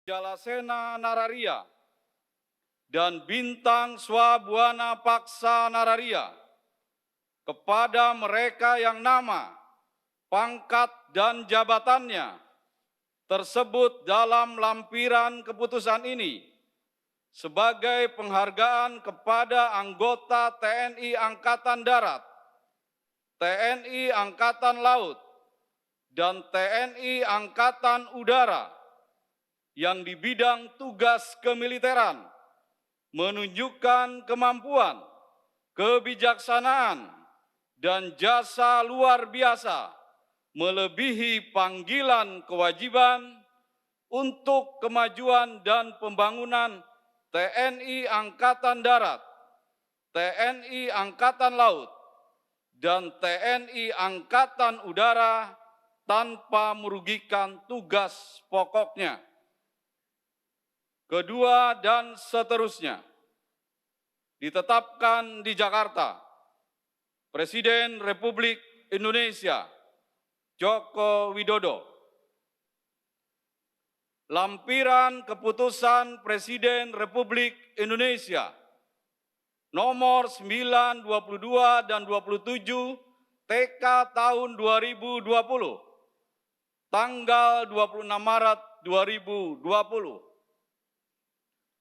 Jalasena Nararia dan Bintang Swabuana Paksa Nararia kepada mereka yang nama, pangkat, dan jabatannya tersebut dalam lampiran keputusan ini sebagai penghargaan kepada anggota TNI Angkatan Darat, TNI Angkatan Laut, dan TNI Angkatan Udara yang di bidang tugas kemiliteran menunjukkan kemampuan, kebijaksanaan, dan jasa luar biasa melebihi panggilan kewajiban untuk kemajuan dan pembangunan TNI Angkatan Darat, TNI Angkatan Laut, dan TNI Angkatan Udara tanpa merugikan tugas pokoknya. Kedua, dan seterusnya, ditetapkan di Jakarta, Presiden Republik Indonesia Joko Widodo. Lampiran Keputusan Presiden Republik Indonesia nomor 9, 22, dan 27 TK tahun 2020, tanggal 26 Maret 2020.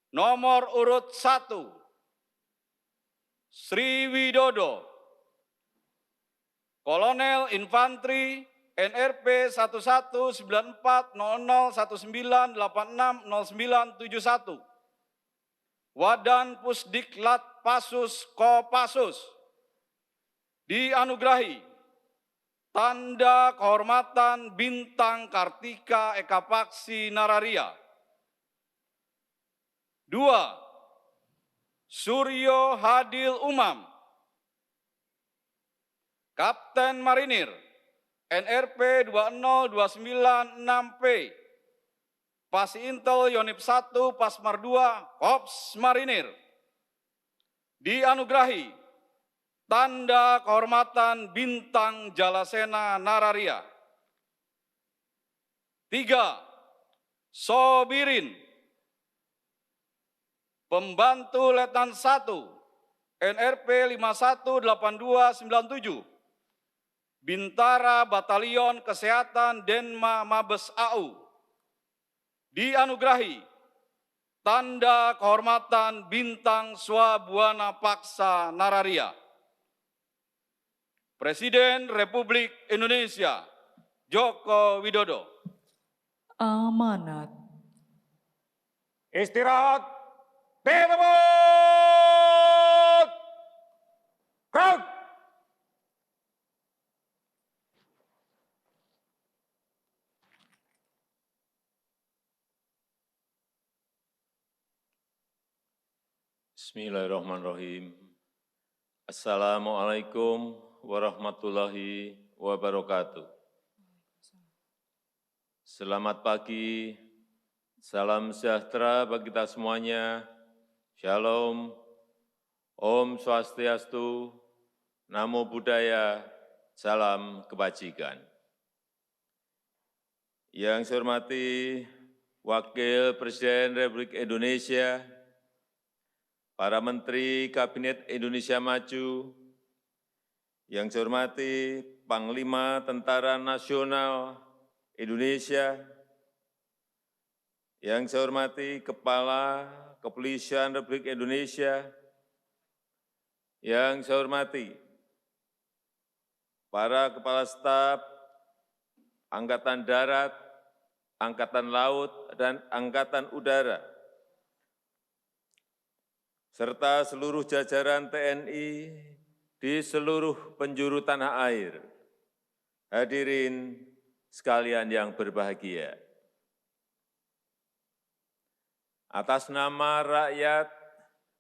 Nomor urut 1, Sri Widodo, Kolonel Infanteri NRP 11940019860971, Wadan Pusdiklat Pasus Kopassus, dianugerahi Tanda Kehormatan Bintang Kartika Ekapaksi Nararia. 2. Suryo Hadil Umam, Kapten Marinir NRP 20296P, Pasintel Yonif 1 Pasmar 2 Korps Marinir, dianugerahi Tanda Kehormatan Bintang Jalasena Nararia. 3. Sobirin, Pembantu Letnan 1 NRP 518297, Bintara Batalion Kesehatan Denma Mabes AU, dianugerahi Tanda Kehormatan Bintang Swabuana Paksa Nararia. Presiden Republik Indonesia Joko Widodo. Amanat. Istirahat. Tebut! Gerak! Bismillahirrahmanirrahim. Assalamualaikum warahmatullahi wabarakatuh. Selamat pagi, salam sejahtera bagi kita semuanya. Shalom, Om Swastiastu, Namo Buddhaya, salam kebajikan. Yang saya hormati Wakil Presiden Republik Indonesia, para Menteri Kabinet Indonesia Maju, yang saya hormati Panglima Tentara Nasional Indonesia, yang saya hormati Kepala Kepolisian Republik Indonesia, yang saya hormati para Kepala Staf Angkatan Darat, Angkatan Laut, dan Angkatan Udara, serta seluruh jajaran TNI di seluruh penjuru tanah air. Hadirin sekalian yang berbahagia. Atas nama rakyat,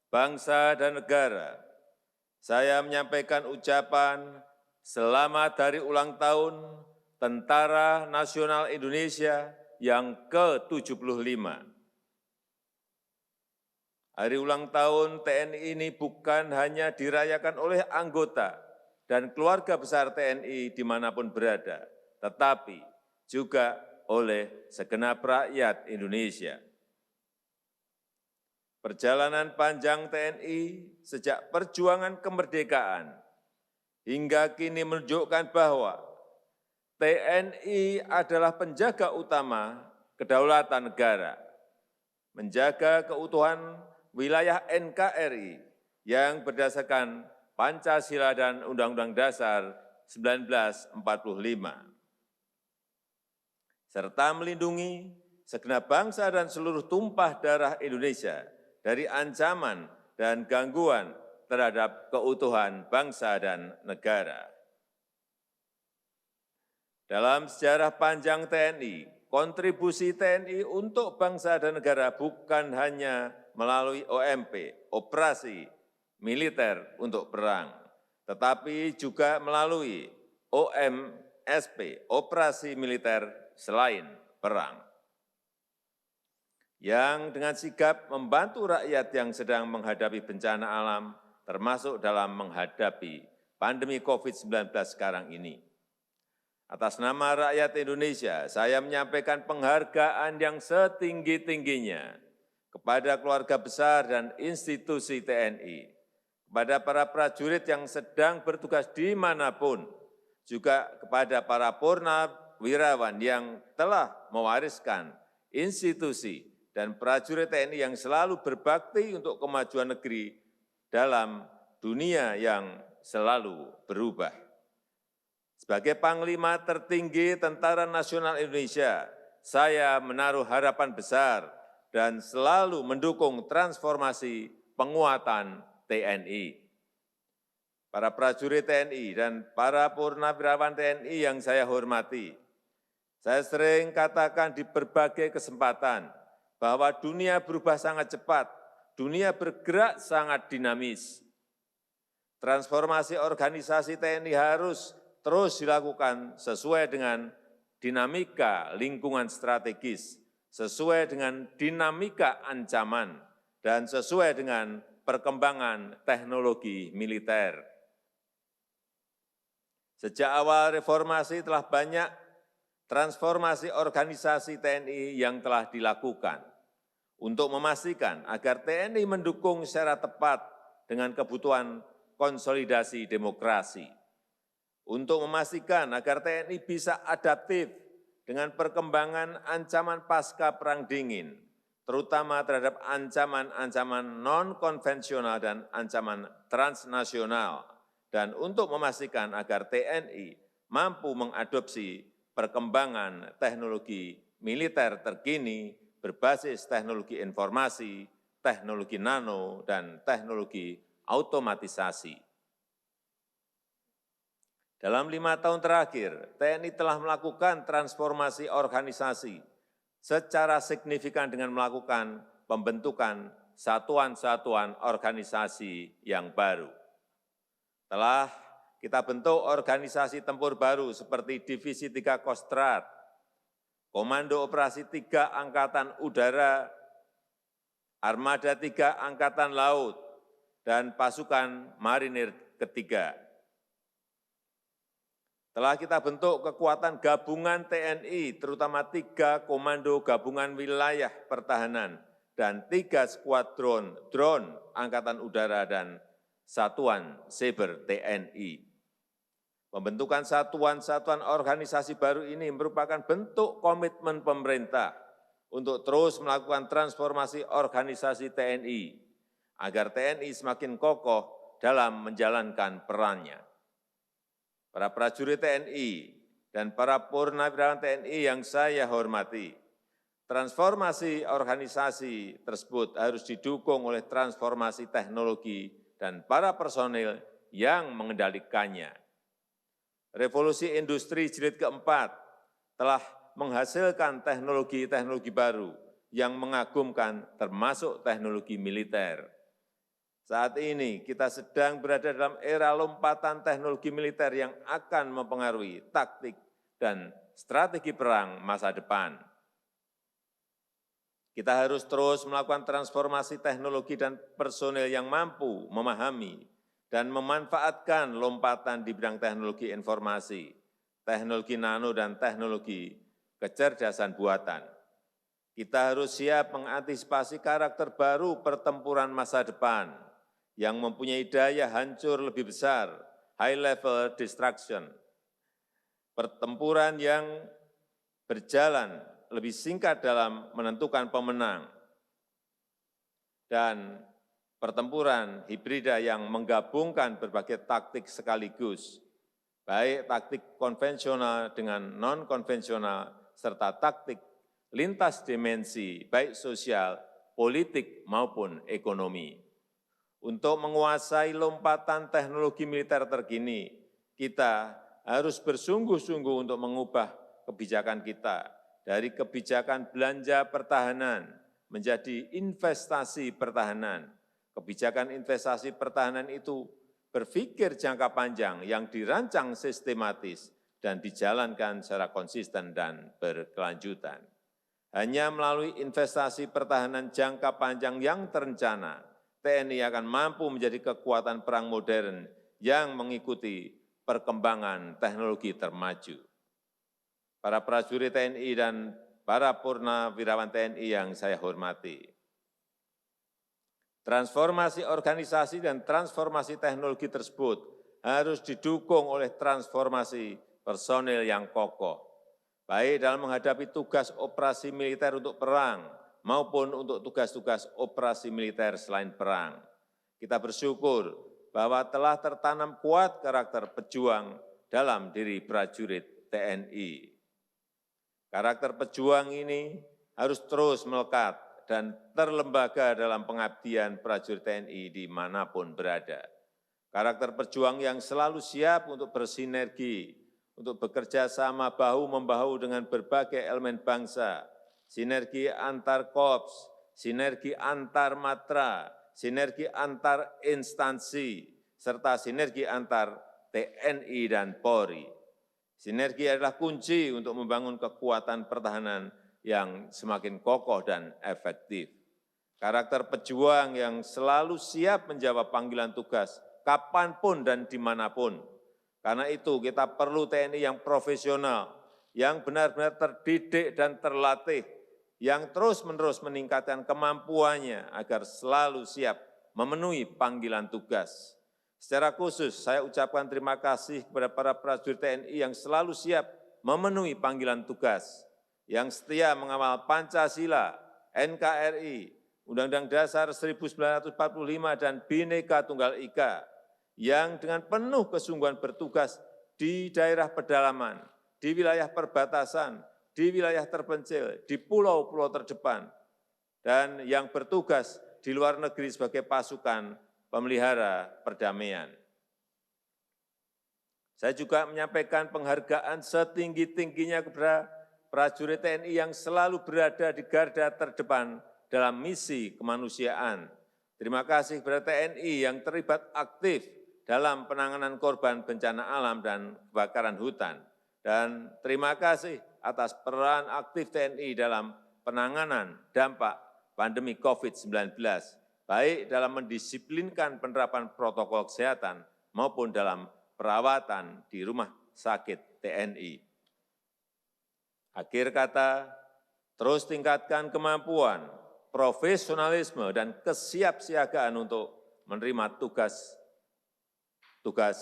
bangsa, dan negara, saya menyampaikan ucapan selamat hari ulang tahun Tentara Nasional Indonesia yang ke-75. Hari ulang tahun TNI ini bukan hanya dirayakan oleh anggota dan keluarga besar TNI dimanapun berada, tetapi juga oleh segenap rakyat Indonesia. perjalanan panjang TNI sejak perjuangan kemerdekaan hingga kini menunjukkan bahwa TNI adalah penjaga utama kedaulatan negara, menjaga keutuhan wilayah NKRI yang berdasarkan Pancasila dan Undang-Undang Dasar 1945, serta melindungi segenap bangsa dan seluruh tumpah darah Indonesia dari ancaman dan gangguan terhadap keutuhan bangsa dan negara. Dalam sejarah panjang TNI, kontribusi TNI untuk bangsa dan negara bukan hanya melalui OMP, operasi militer untuk perang, tetapi juga melalui OMSP, operasi militer selain perang, yang dengan sigap membantu rakyat yang sedang menghadapi bencana alam, termasuk dalam menghadapi pandemi COVID-19 sekarang ini. Atas nama rakyat Indonesia, saya menyampaikan penghargaan yang setinggi-tingginya kepada keluarga besar dan institusi TNI, kepada para prajurit yang sedang bertugas dimanapun, juga kepada para purnawirawan yang telah mewariskan institusi dan prajurit TNI yang selalu berbakti untuk kemajuan negeri dalam dunia yang selalu berubah. Sebagai Panglima tertinggi Tentara Nasional Indonesia, saya menaruh harapan besar dan selalu mendukung transformasi penguatan TNI. Para prajurit TNI dan para purnawirawan TNI yang saya hormati, saya sering katakan di berbagai kesempatan bahwa dunia berubah sangat cepat, dunia bergerak sangat dinamis. Transformasi organisasi TNI harus terus dilakukan sesuai dengan dinamika lingkungan strategis, sesuai dengan dinamika ancaman, dan sesuai dengan perkembangan teknologi militer. Sejak awal reformasi telah banyak transformasi organisasi TNI yang telah dilakukan untuk memastikan agar TNI mendukung secara tepat dengan kebutuhan konsolidasi demokrasi, untuk memastikan agar TNI bisa adaptif dengan perkembangan ancaman pasca Perang Dingin, terutama terhadap ancaman-ancaman non-konvensional dan ancaman transnasional, dan untuk memastikan agar TNI mampu mengadopsi perkembangan teknologi militer terkini berbasis teknologi informasi, teknologi nano, dan teknologi automatisasi. Dalam 5 tahun terakhir, TNI telah melakukan transformasi organisasi secara signifikan dengan melakukan pembentukan satuan-satuan organisasi yang baru. Telah kita bentuk organisasi tempur baru seperti Divisi 3 Kostrad, Komando Operasi 3 Angkatan Udara, Armada 3 Angkatan Laut, dan Pasukan Marinir ketiga. Telah kita bentuk kekuatan gabungan TNI, terutama 3 Komando Gabungan Wilayah Pertahanan dan 3 skuadron drone Angkatan Udara dan Satuan Cyber TNI. Pembentukan satuan-satuan organisasi baru ini merupakan bentuk komitmen pemerintah untuk terus melakukan transformasi organisasi TNI, agar TNI semakin kokoh dalam menjalankan perannya. Para prajurit TNI dan para purnawirawan TNI yang saya hormati, transformasi organisasi tersebut harus didukung oleh transformasi teknologi dan para personil yang mengendalikannya. Revolusi industri jilid keempat telah menghasilkan teknologi-teknologi baru yang mengagumkan, termasuk teknologi militer. Saat ini kita sedang berada dalam era lompatan teknologi militer yang akan mempengaruhi taktik dan strategi perang masa depan. Kita harus terus melakukan transformasi teknologi dan personil yang mampu memahami dan memanfaatkan lompatan di bidang teknologi informasi, teknologi nano, dan teknologi kecerdasan buatan. Kita harus siap mengantisipasi karakter baru pertempuran masa depan yang mempunyai daya hancur lebih besar, high level destruction. Pertempuran yang berjalan lebih singkat dalam menentukan pemenang, dan pertempuran hibrida yang menggabungkan berbagai taktik sekaligus, baik taktik konvensional dengan non-konvensional, serta taktik lintas dimensi, baik sosial, politik, maupun ekonomi. Untuk menguasai lompatan teknologi militer terkini, kita harus bersungguh-sungguh untuk mengubah kebijakan kita dari kebijakan belanja pertahanan menjadi investasi pertahanan. Kebijakan investasi pertahanan itu berpikir jangka panjang yang dirancang sistematis dan dijalankan secara konsisten dan berkelanjutan. Hanya melalui investasi pertahanan jangka panjang yang terencana, TNI akan mampu menjadi kekuatan perang modern yang mengikuti perkembangan teknologi termaju. Para prajurit TNI dan para purnawirawan TNI yang saya hormati, transformasi organisasi dan transformasi teknologi tersebut harus didukung oleh transformasi personil yang kokoh, baik dalam menghadapi tugas operasi militer untuk perang maupun untuk tugas-tugas operasi militer selain perang. Kita bersyukur bahwa telah tertanam kuat karakter pejuang dalam diri prajurit TNI. Karakter pejuang ini harus terus melekat dan terlembaga dalam pengabdian prajurit TNI dimanapun berada. Karakter pejuang yang selalu siap untuk bersinergi, untuk bekerja sama bahu-membahu dengan berbagai elemen bangsa, sinergi antar korps, sinergi antar matra, sinergi antar instansi, serta sinergi antar TNI dan Polri. Sinergi adalah kunci untuk membangun kekuatan pertahanan yang semakin kokoh dan efektif. Karakter pejuang yang selalu siap menjawab panggilan tugas kapanpun dan dimanapun. Karena itu kita perlu TNI yang profesional, yang benar-benar terdidik dan terlatih, yang terus-menerus meningkatkan kemampuannya agar selalu siap memenuhi panggilan tugas. Secara khusus saya ucapkan terima kasih kepada para prajurit TNI yang selalu siap memenuhi panggilan tugas, yang setia mengawal Pancasila, NKRI, Undang-Undang Dasar 1945 dan Bhinneka Tunggal Ika, yang dengan penuh kesungguhan bertugas di daerah pedalaman, di wilayah perbatasan, di wilayah terpencil, di pulau-pulau terdepan, dan yang bertugas di luar negeri sebagai pasukan pemelihara perdamaian. Saya juga menyampaikan penghargaan setinggi-tingginya kepada prajurit TNI yang selalu berada di garda terdepan dalam misi kemanusiaan. Terima kasih kepada TNI yang terlibat aktif dalam penanganan korban bencana alam dan kebakaran hutan. Dan terima kasih atas peran aktif TNI dalam penanganan dampak pandemi COVID-19, baik dalam mendisiplinkan penerapan protokol kesehatan maupun dalam perawatan di rumah sakit TNI. Akhir kata, terus tingkatkan kemampuan, profesionalisme, dan kesiapsiagaan untuk menerima tugas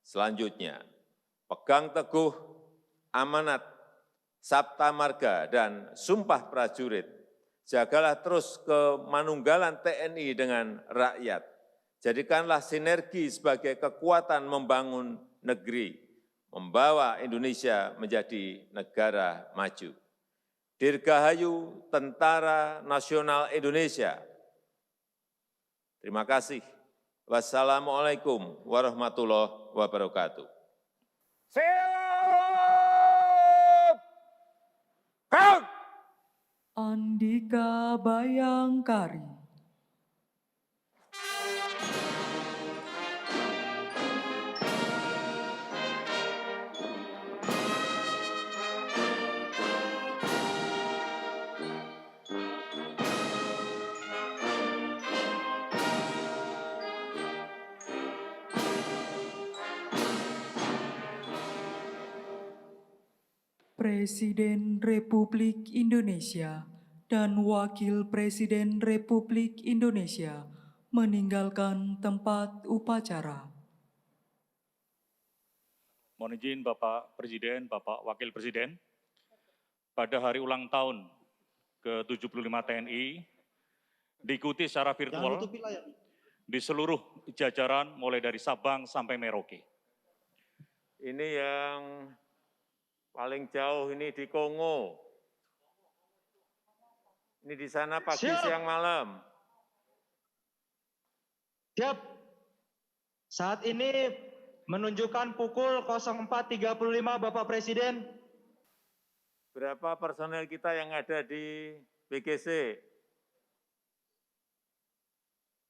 selanjutnya. Pegang teguh amanat Sabta Marga dan Sumpah Prajurit. Jagalah terus kemanunggalan TNI dengan rakyat. Jadikanlah sinergi sebagai kekuatan membangun negeri, membawa Indonesia menjadi negara maju. Dirgahayu Tentara Nasional Indonesia. Terima kasih. Wassalamualaikum warahmatullahi wabarakatuh. Siap! Gerak! Andika Bayangkari. Presiden Republik Indonesia dan Wakil Presiden Republik Indonesia meninggalkan tempat upacara. Mohon izin Bapak Presiden, Bapak Wakil Presiden, pada hari ulang tahun ke-75 TNI, diikuti secara virtual di seluruh jajaran mulai dari Sabang sampai Merauke. Ini yang paling jauh ini di Kongo. Ini di sana pagi, siang, malam. Siap. Saat ini menunjukkan pukul 04.35 Bapak Presiden. Berapa personel kita yang ada di BGC?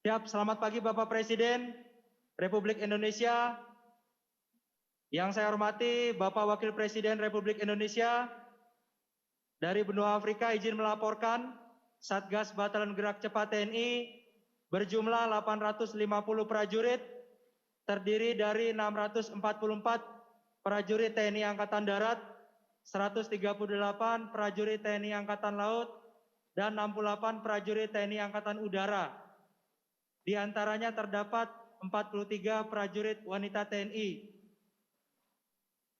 Siap, selamat pagi Bapak Presiden Republik Indonesia. Yang saya hormati Bapak Wakil Presiden Republik Indonesia. Dari benua Afrika izin melaporkan Satgas Batalan Gerak Cepat TNI berjumlah 850 prajurit, terdiri dari 644 prajurit TNI Angkatan Darat, 138 prajurit TNI Angkatan Laut, dan 68 prajurit TNI Angkatan Udara. Di antaranya terdapat 43 prajurit wanita TNI.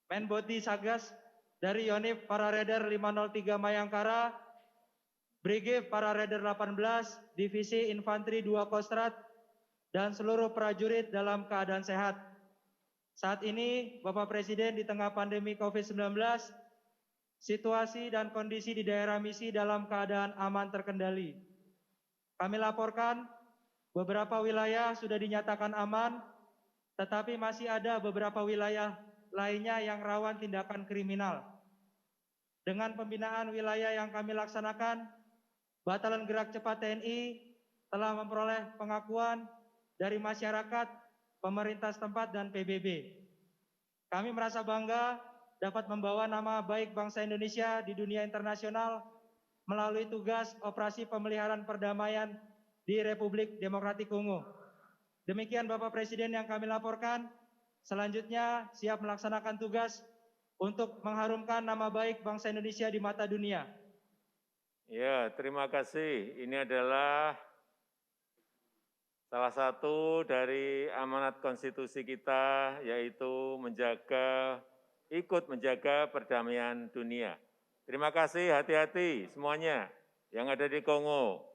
Menboti Satgas dari Yonif Para Raider 503 Mayangkara, Brigif Para Raider 18, Divisi Infanteri 2 Kostrat, dan seluruh prajurit dalam keadaan sehat. Saat ini, Bapak Presiden, di tengah pandemi COVID-19, situasi dan kondisi di daerah misi dalam keadaan aman terkendali. Kami laporkan, beberapa wilayah sudah dinyatakan aman, tetapi masih ada beberapa wilayah lainnya yang rawan tindakan kriminal. Dengan pembinaan wilayah yang kami laksanakan, Batalan Gerak Cepat TNI telah memperoleh pengakuan dari masyarakat, pemerintah setempat, dan PBB. Kami merasa bangga dapat membawa nama baik bangsa Indonesia di dunia internasional melalui tugas operasi pemeliharaan perdamaian di Republik Demokratik Kongo. Demikian Bapak Presiden yang kami laporkan. Selanjutnya siap melaksanakan tugas untuk mengharumkan nama baik bangsa Indonesia di mata dunia. Ya, terima kasih. Ini adalah salah satu dari amanat konstitusi kita, yaitu ikut menjaga perdamaian dunia. Terima kasih, hati-hati semuanya yang ada di Kongo.